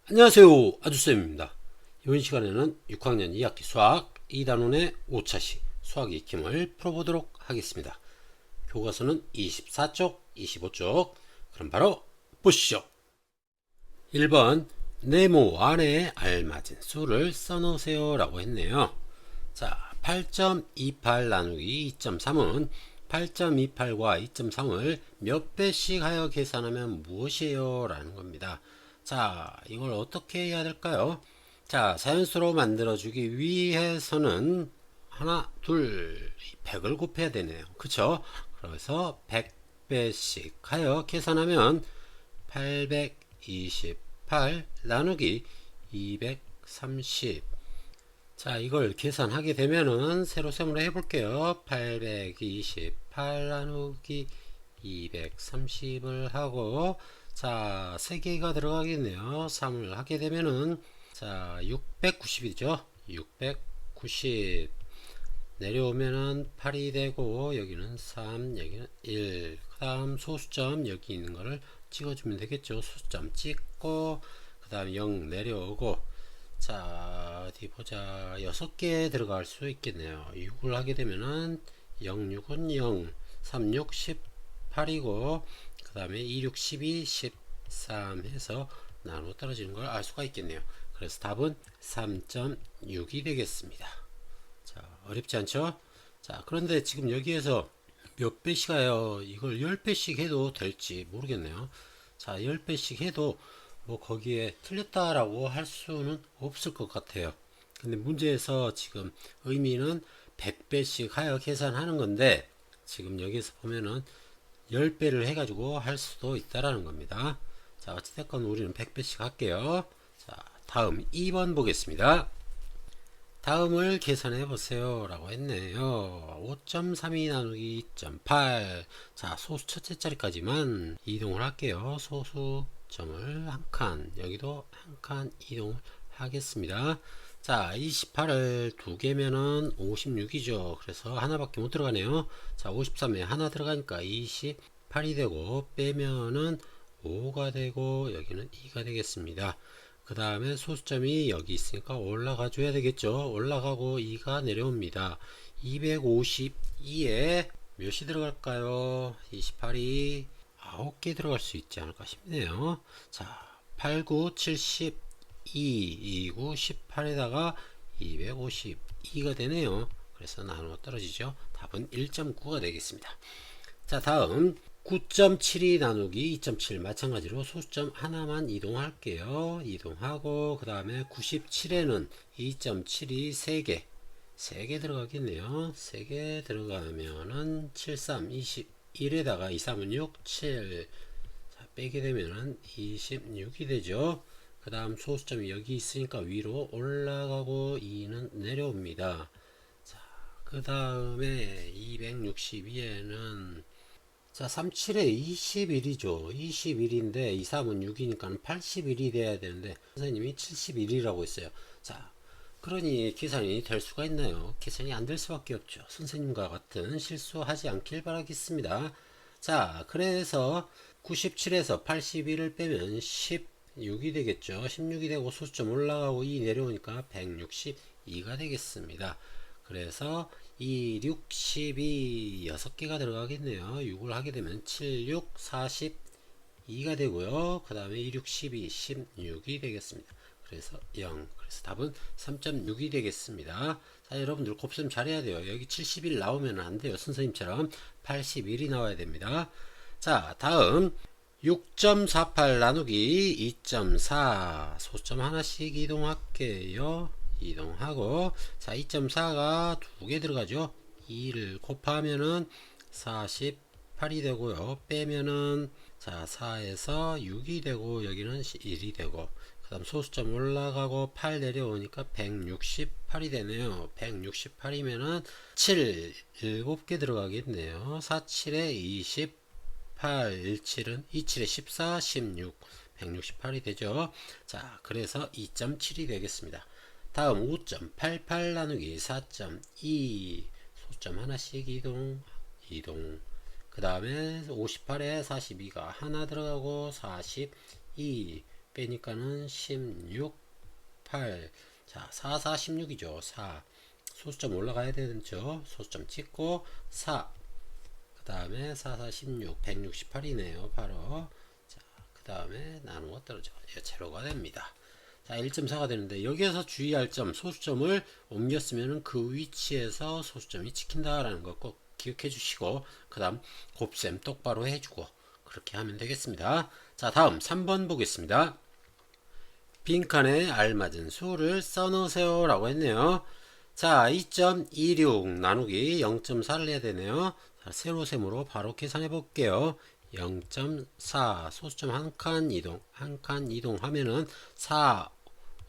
안녕하세요. 아주쌤입니다. 이번 시간에는 6학년 2학기 수학 2단원의 5차시 수학 익힘을 풀어보도록 하겠습니다. 교과서는 24쪽, 25쪽. 그럼 바로 보시죠. 1번 네모 안에 알맞은 수를 써놓으세요 라고 했네요. 자, 8.28 나누기 2.3은 8.28과 2.3을 몇 배씩 하여 계산하면 무엇이에요? 라는 겁니다. 자, 이걸 어떻게 해야 될까요? 자, 자연수로 만들어주기 위해서는 하나, 둘, 100을 곱해야 되네요. 그쵸? 그래서 100배씩 하여 계산하면 828 나누기 230. 자, 이걸 계산하게 되면은 세로셈으로 해볼게요. 828 나누기 230을 하고, 자, 3개가 들어가겠네요. 3을 하게 되면은, 자, 690이죠. 690. 내려오면은 8이 되고, 여기는 3, 여기는 1. 그 다음 소수점 여기 있는 거를 찍어주면 되겠죠. 소수점 찍고, 그 다음 0 내려오고, 자, 어디 보자. 6개 들어갈 수 있겠네요. 6을 하게 되면은 0, 6은 0, 3, 6, 18이고, 그 다음에 2, 6, 12, 13 해서 나눠 떨어지는 걸 알 수가 있겠네요. 그래서 답은 3.6이 되겠습니다. 자, 어렵지 않죠? 자, 그런데 지금 여기에서 몇 배씩 하여 이걸 10배씩 해도 될지 모르겠네요. 자, 10배씩 해도 뭐 거기에 틀렸다라고 할 수는 없을 것 같아요. 근데 문제에서 지금 의미는 100배씩 하여 계산하는 건데, 지금 여기서 보면은 10배를 해가지고 할 수도 있다라는 겁니다. 자, 어찌됐건 우리는 100배씩 할게요. 자, 다음 2번 보겠습니다. 다음을 계산해 보세요 라고 했네요. 5.32 나누기 2.8. 자, 소수 첫째 자리까지만 이동을 할게요. 소수점을 한 칸, 여기도 한 칸 이동을 하겠습니다. 자, 28을 두 개면은 56이죠. 그래서 하나밖에 못 들어가네요. 자, 53에 하나 들어가니까 28이 되고, 빼면은 5가 되고, 여기는 2가 되겠습니다. 그 다음에 소수점이 여기 있으니까 올라가 줘야 되겠죠. 올라가고 2가 내려옵니다. 252에 몇이 들어갈까요? 28이 9개 들어갈 수 있지 않을까 싶네요. 자, 8, 9, 72, 2, 9, 18에다가 252가 되네요. 그래서 나누어 떨어지죠. 답은 1.9가 되겠습니다. 자, 다음 9.72 나누기 2.7 마찬가지로 소수점 하나만 이동할게요. 이동하고 그 다음에 97에는 2.7이 3개 들어가겠네요. 3개 들어가면은 73, 21에다가 2, 3은 6, 7. 자, 빼게 되면은 26이 되죠. 그 다음 소수점이 여기 있으니까 위로 올라가고 2는 내려옵니다. 자, 그 다음에 262에는 자, 37에 21이죠. 21인데 2, 3은 6이니까 81이 돼야 되는데 선생님이 71이라고 했어요. 자, 그러니 계산이 될 수가 있나요? 계산이 안 될 수밖에 없죠. 선생님과 같은 실수하지 않길 바라겠습니다. 자, 그래서 97에서 81을 빼면 16이 되겠죠. 16이 되고 소수점 올라가고 2 내려오니까 162가 되겠습니다. 그래서 2, 6, 12, 6개가 들어가겠네요. 6을 하게 되면 7, 6, 42가 되고요. 그 다음에 2, 6, 12, 16이 되겠습니다. 그래서 0. 그래서 답은 3.6이 되겠습니다. 자, 여러분들 곱셈 잘해야 돼요. 여기 71 나오면 안 돼요. 선생님처럼 81이 나와야 됩니다. 자, 다음 6.48 나누기 2.4 소수점 하나씩 이동할게요. 이동하고 자 2.4가 두 개 들어가죠. 2를 곱하면은 48이 되고요. 빼면은 자 4에서 6이 되고 여기는 1이 되고 그 다음 소수점 올라가고 8 내려오니까 168이 되네요. 168이면은 7 7개 들어가겠네요. 4, 7에 28 17은 27에 14 16 168이 되죠. 자, 그래서 2.7이 되겠습니다. 다음 5.88 나누기 4.2 소수점 하나씩 이동 그 다음에 58에 42가 하나 들어가고 42 빼니까는 16, 8. 자, 4, 4, 16이죠. 4. 소수점 올라가야 되죠. 소수점 찍고 4. 그 다음에 4, 4, 16, 168이네요. 바로. 자, 그 다음에 나누어 떨어져. 제로가 됩니다. 자, 1.4가 되는데 여기에서 주의할 점, 소수점을 옮겼으면 그 위치에서 소수점이 찍힌다라는 거 꼭 기억해 주시고, 그 다음 곱셈 똑바로 해주고 그렇게 하면 되겠습니다. 자, 다음 3번 보겠습니다. 빈칸에 알맞은 수를 써놓으세요 라고 했네요. 자, 2.26 나누기 0.4를 해야 되네요. 자, 세로셈으로 바로 계산해 볼게요. 0.4 소수점 한 칸 이동하면은 4,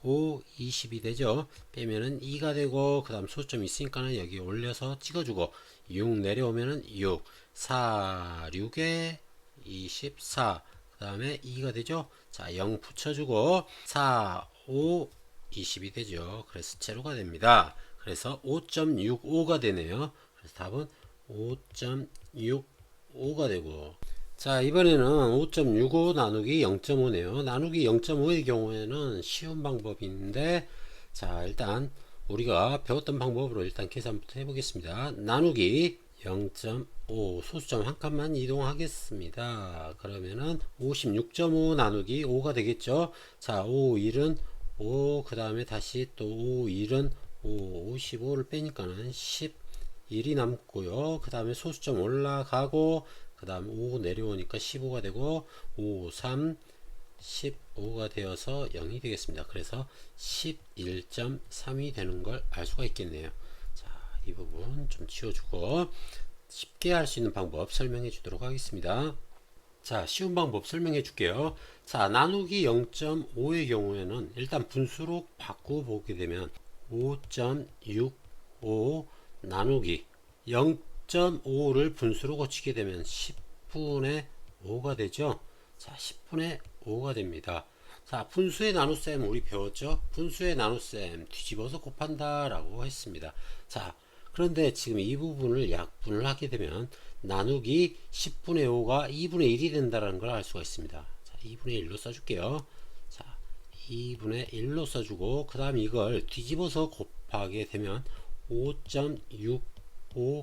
5, 20이 되죠. 빼면은 2가 되고, 그 다음 소수점 있으니까는 여기 올려서 찍어주고, 6 내려오면은 6, 4, 6에 24, 그 다음에 2가 되죠. 자, 0 붙여주고, 4, 5, 20이 되죠. 그래서 제로가 됩니다. 그래서 5.65가 되네요. 그래서 답은 5.65가 되고, 자, 이번에는 5.65 나누기 0.5네요. 나누기 0.5의 경우에는 쉬운 방법인데, 자, 일단 우리가 배웠던 방법으로 일단 계산부터 해보겠습니다. 나누기 0.5 소수점 한 칸만 이동하겠습니다. 그러면은 56.5 나누기 5가 되겠죠. 자, 5, 1은 5, 그 다음에 다시 또 5, 1은 5, 55를 빼니까는 11이 남고요. 그 다음에 소수점 올라가고, 그 다음 5 내려오니까 15가 되고, 5, 3, 15가 되어서 0이 되겠습니다. 그래서 11.3이 되는 걸 알 수가 있겠네요. 자, 이 부분 좀 지워주고 쉽게 할 수 있는 방법 설명해 주도록 하겠습니다. 자, 쉬운 방법 설명해 줄게요. 자, 나누기 0.5의 경우에는 일단 분수로 바꾸어 보게 되면 5.65 나누기 0.5를 분수로 고치게 되면 10분의 5가 되죠. 자, 10분의 5가 됩니다. 자, 분수의 나눗셈 우리 배웠죠? 분수의 나눗셈 뒤집어서 곱한다 라고 했습니다. 자, 그런데 지금 이 부분을 약분을 하게 되면 나누기 10분의 5가 2분의 1이 된다는 걸 알 수가 있습니다. 자, 2분의 1로 써줄게요. 자, 2분의 1로 써주고, 그 다음 이걸 뒤집어서 곱하게 되면 5.65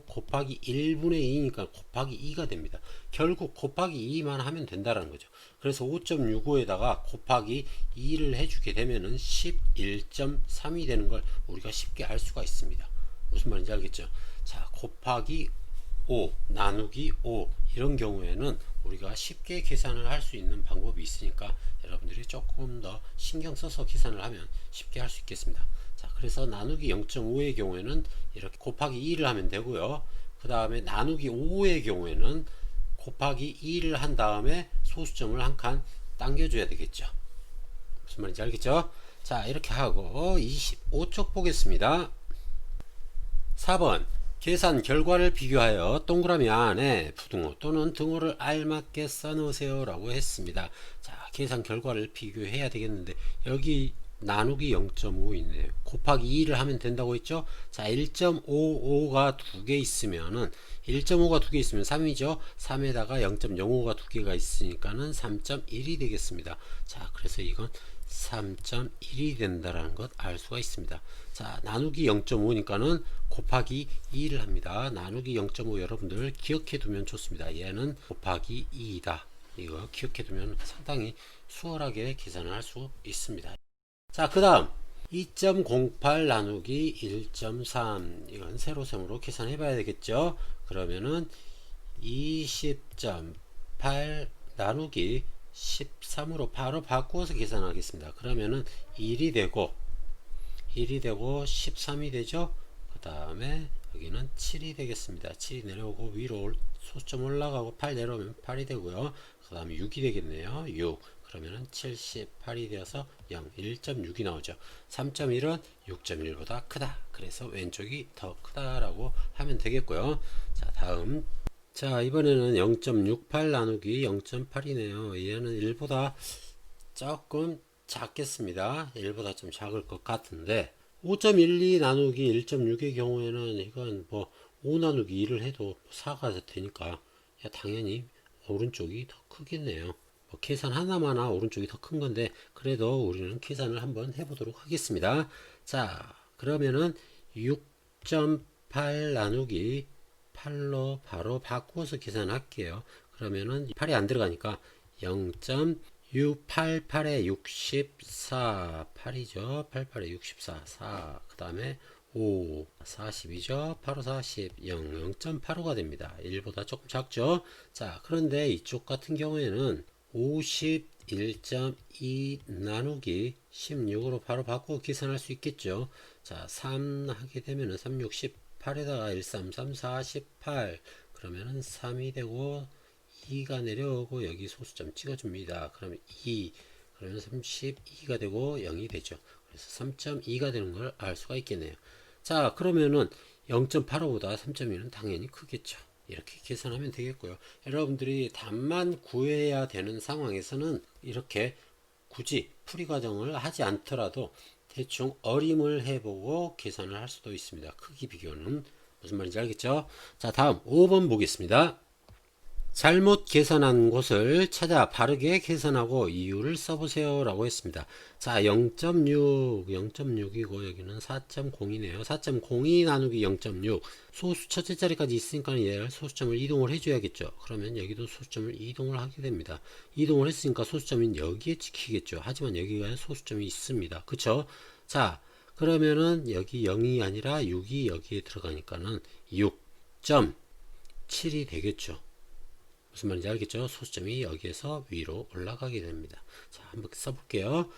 곱하기 1분의 2니까 곱하기 2가 됩니다. 결국 곱하기 2만 하면 된다는 거죠. 그래서 5.65에다가 곱하기 2를 해주게 되면은 11.3이 되는 걸 우리가 쉽게 알 수가 있습니다. 무슨 말인지 알겠죠? 자, 곱하기 5 나누기 5 이런 경우에는 우리가 쉽게 계산을 할 수 있는 방법이 있으니까 여러분들이 조금 더 신경 써서 계산을 하면 쉽게 할 수 있겠습니다. 자, 그래서 나누기 0.5의 경우에는 이렇게 곱하기 2를 하면 되고요. 그 다음에 나누기 5의 경우에는 곱하기 2를 한 다음에 소수점을 한 칸 당겨줘야 되겠죠. 무슨 말인지 알겠죠? 자, 이렇게 하고 25쪽 보겠습니다. 4번 계산 결과를 비교하여 동그라미 안에 부등호 또는 등호를 알맞게 써놓으세요 라고 했습니다. 자, 계산 결과를 비교해야 되겠는데 여기 나누기 0.5 있네요. 곱하기 2를 하면 된다고 했죠. 자, 1.55가 두 개 있으면은 1.5가 두 개 있으면 3이죠. 3에다가 0.05가 두 개가 있으니까는 3.1이 되겠습니다. 자, 그래서 이건 3.1이 된다라는 것 알 수가 있습니다. 자, 나누기 0.5니까는 곱하기 2를 합니다. 나누기 0.5 여러분들 기억해 두면 좋습니다. 얘는 곱하기 2이다. 이거 기억해 두면 상당히 수월하게 계산을 할 수 있습니다. 자, 그 다음 2.08 나누기 1.3 이건 세로셈으로 계산해 봐야 되겠죠. 그러면은 20.8 나누기 13으로 바로 바꾸어서 계산하겠습니다. 그러면은 1이 되고 13이 되죠. 그 다음에 여기는 7이 되겠습니다. 7이 내려오고 위로 소수점 올라가고 8 내려오면 8이 되고요. 그 다음에 6이 되겠네요. 6 그러면은 78이 되어서 0 1.6이 나오죠. 3.1은 6.1보다 크다. 그래서 왼쪽이 더 크다라고 하면 되겠고요. 자, 다음 자, 이번에는 0.68 나누기 0.8이네요. 얘는 1보다 조금 작겠습니다. 1보다 좀 작을 것 같은데 5.12 나누기 1.6의 경우에는 이건 뭐 5 나누기 2를 해도 4가 되니까 당연히 오른쪽이 더 크겠네요. 계산 하나마나 오른쪽이 더 큰 건데 그래도 우리는 계산을 한번 해보도록 하겠습니다. 자, 그러면은 6.8 나누기 8로 바로 바꾸어서 계산할게요. 그러면은 8이 안 들어가니까 0.688에 64, 8이죠. 88에 64, 4, 그 다음에 5, 40이죠. 8, 5, 40, 0, 0.85가 됩니다. 1보다 조금 작죠. 자, 그런데 이쪽 같은 경우에는 51.2 나누기 16으로 바로 바꾸고 계산할 수 있겠죠. 자, 3 하게 되면은 3, 6, 18에다가 1, 3, 3, 4, 18 그러면은 3이 되고 2가 내려오고 여기 소수점 찍어줍니다. 그러면 2 그러면 32가 되고 0이 되죠. 그래서 3.2가 되는 걸 알 수가 있겠네요. 자, 그러면은 0.85보다 3.2는 당연히 크겠죠. 이렇게 계산하면 되겠고요. 여러분들이 답만 구해야 되는 상황에서는 이렇게 굳이 풀이 과정을 하지 않더라도 대충 어림을 해보고 계산을 할 수도 있습니다. 크기 비교는 무슨 말인지 알겠죠? 자, 다음 5번 보겠습니다. 잘못 계산한 곳을 찾아 바르게 계산하고 이유를 써보세요 라고 했습니다. 자, 0.6이고 여기는 4.0이네요. 4.02 나누기 0.6 소수 첫째 자리까지 있으니까 얘를 소수점을 이동을 해줘야겠죠. 그러면 여기도 소수점을 이동을 하게 됩니다. 이동을 했으니까 소수점은 여기에 찍히겠죠. 하지만 여기가 소수점이 있습니다. 그쵸? 자, 그러면은 여기 0이 아니라 6이 여기에 들어가니까는 6.7이 되겠죠. 무슨 말인지 알겠죠? 소수점이 여기에서 위로 올라가게 됩니다. 자, 한번 써볼게요.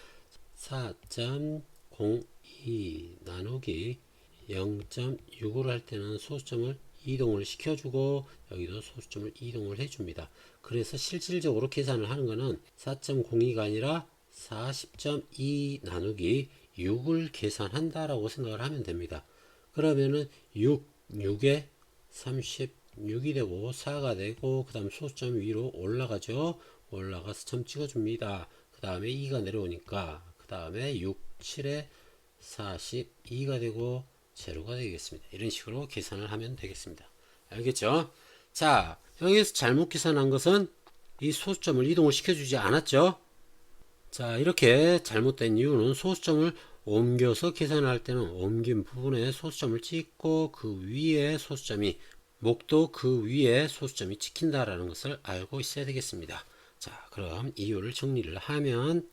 4.02 나누기 0.6으로 할 때는 소수점을 이동을 시켜주고 여기도 소수점을 이동을 해줍니다. 그래서 실질적으로 계산을 하는 거는 4.02가 아니라 40.2 나누기 6을 계산한다라고 생각을 하면 됩니다. 그러면은 6에 36이 되고 4가 되고 그 다음 소수점 위로 올라가죠. 올라가서 점 찍어줍니다. 그 다음에 2가 내려오니까 그 다음에 6, 7에 42가 되고 제로가 되겠습니다. 이런 식으로 계산을 하면 되겠습니다. 알겠죠? 자, 여기서 잘못 계산한 것은 이 소수점을 이동을 시켜주지 않았죠. 자, 이렇게 잘못된 이유는 소수점을 옮겨서 계산할 때는 옮긴 부분에 소수점을 찍고 그 위에 소수점이 목도 그 위에 소수점이 찍힌다라는 것을 알고 있어야 되겠습니다. 자, 그럼 이유를 정리를 하면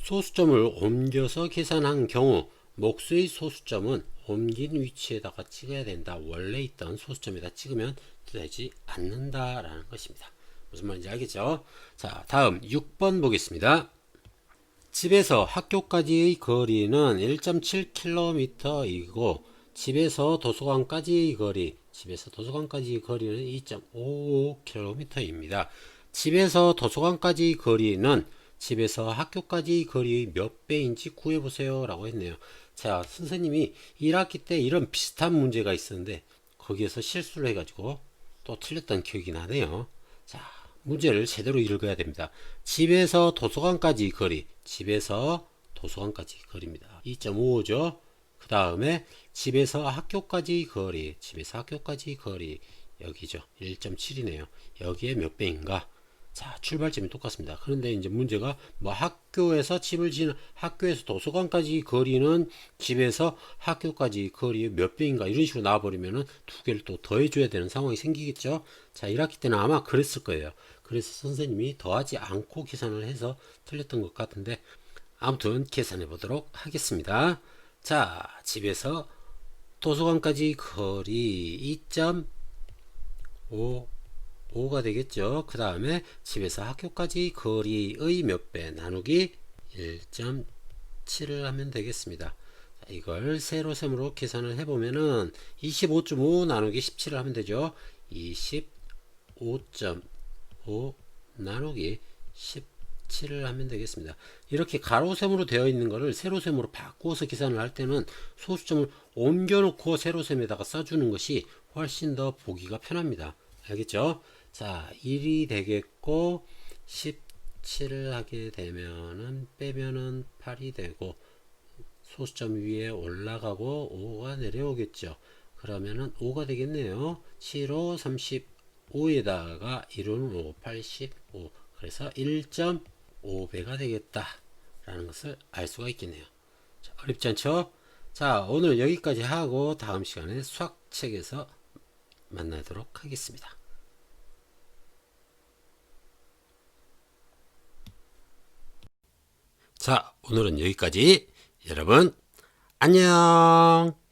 소수점을 옮겨서 계산한 경우 목수의 소수점은 옮긴 위치에다가 찍어야 된다. 원래 있던 소수점에다 찍으면 되지 않는다라는 것입니다. 무슨 말인지 알겠죠? 자, 다음 6번 보겠습니다. 집에서 학교까지의 거리는 1.7km이고 집에서 도서관까지의 거리는 2.55km입니다. 집에서 도서관까지의 거리는 집에서 학교까지의 거리의 몇 배인지 구해보세요 라고 했네요. 자, 선생님이 1학기 때 이런 비슷한 문제가 있었는데 거기에서 실수를 해가지고 또 틀렸던 기억이 나네요. 자, 문제를 제대로 읽어야 됩니다. 집에서 도서관까지 거리, 집에서 도서관까지 거리입니다. 2.55죠. 그 다음에 집에서 학교까지 거리, 집에서 학교까지 거리 여기죠. 1.7이네요. 여기에 몇 배인가? 자, 출발점이 똑같습니다. 그런데 이제 문제가 뭐 학교에서 집을 지는 학교에서 도서관까지 거리는 집에서 학교까지 거리의 몇 배인가 이런 식으로 나와버리면은 두 개를 또 더해줘야 되는 상황이 생기겠죠. 자, 1학기 때는 아마 그랬을 거예요. 그래서 선생님이 더하지 않고 계산을 해서 틀렸던 것 같은데 아무튼 계산해 보도록 하겠습니다. 자, 집에서 도서관까지 거리 2.5가 되겠죠. 그 다음에 집에서 학교까지 거리의 몇 배 나누기 1.7을 하면 되겠습니다. 자, 이걸 세로셈으로 계산을 해보면은 25.5 나누기 17을 하면 되죠. 25.5 나누기 17을 하면 되겠습니다. 이렇게 가로셈으로 되어 있는 것을 세로셈으로 바꾸어서 계산을 할 때는 소수점을 옮겨놓고 세로셈에다가 써주는 것이 훨씬 더 보기가 편합니다. 알겠죠? 자, 1이 되겠고 17을 하게 되면은 빼면은 8이 되고 소수점 위에 올라가고 5가 내려오겠죠. 그러면은 5가 되겠네요. 7, 5, 35에다가 1, 5, 85. 그래서 1.5배가 되겠다 라는 것을 알 수가 있겠네요. 자, 어렵지 않죠? 자, 오늘 여기까지 하고 다음 시간에 수학책에서 만나도록 하겠습니다. 자, 오늘은 여기까지. 여러분 안녕.